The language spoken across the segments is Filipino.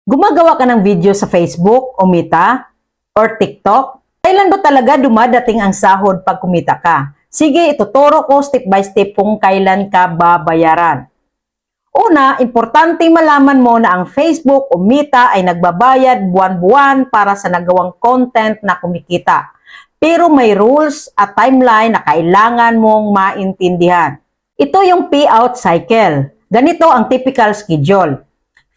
Gumagawa ka ng video sa Facebook o Meta or TikTok? Kailan ba talaga dumadating ang sahod pag kumita ka? Sige, ituturo ko step by step kung kailan ka babayaran. Una, importante malaman mo na ang Facebook o Meta ay nagbabayad buwan-buwan para sa nagawang content na kumikita. Pero may rules at timeline na kailangan mong maintindihan. Ito yung payout cycle. Ganito ang typical schedule.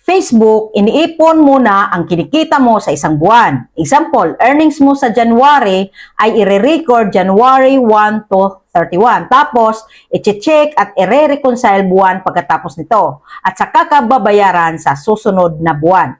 Facebook, iniipon muna ang kinikita mo sa isang buwan. Example, earnings mo sa January ay i-record January 1 to 31. Tapos, i-check at i-reconcile buwan pagkatapos nito. At saka ka babayaran sa susunod na buwan.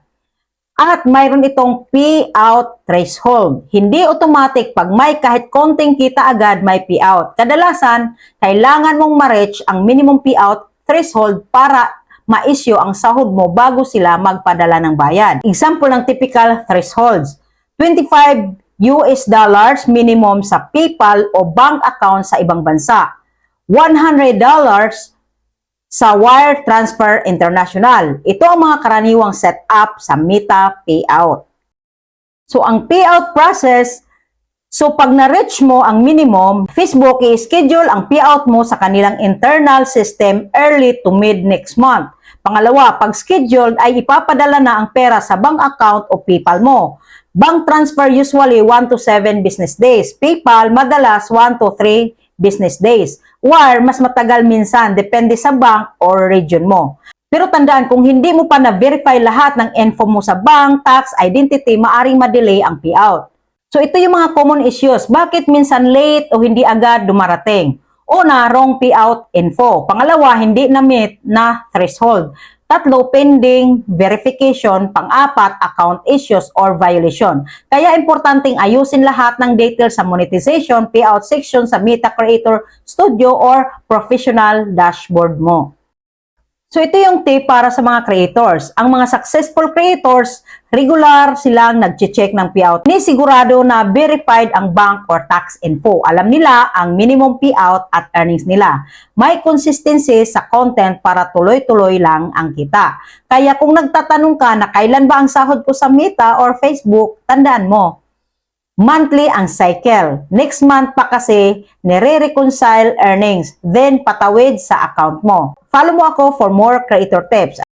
At mayroon itong payout threshold. Hindi automatic pag may kahit konting kita agad may payout. Kadalasan, kailangan mong ma-reach ang minimum payout threshold para ma-issue ang sahod mo bago sila magpadala ng bayad. Example ng typical thresholds. $25 minimum sa PayPal o bank account sa ibang bansa. $100 sa Wire Transfer International. Ito ang mga karaniwang setup sa Meta payout. So, ang payout process, pag na-reach mo ang minimum, Facebook i-schedule ang payout mo sa kanilang internal system early to mid next month. Pangalawa, pag scheduled ay ipapadala na ang pera sa bank account o PayPal mo. Bank transfer usually 1 to 7 business days. PayPal madalas 1 to 3 business days. Wire mas matagal minsan, depende sa bank or region mo. Pero tandaan, kung hindi mo pa na-verify lahat ng info mo sa bank, tax, identity, maaring ma-delay ang payout. So ito yung mga common issues. Bakit minsan late o hindi agad dumarating? Una, wrong payout info. Pangalawa, hindi na-meet na threshold. Tatlo, pending verification. Pang-apat, account issues or violation. Kaya importanteng ayusin lahat ng details sa monetization, payout section sa Meta Creator Studio or professional dashboard mo. So ito yung tip para sa mga creators. Ang mga successful creators, regular silang nag-check ng payout. Sigurado na verified ang bank or tax info. Alam nila ang minimum payout at earnings nila. May consistency sa content para tuloy-tuloy lang ang kita. Kaya kung nagtatanong ka na kailan ba ang sahod ko sa Meta or Facebook, tandaan mo, monthly ang cycle. Next month pa kasi nire-reconcile earnings, then patawid sa account mo. Follow mo ako for more creator tips.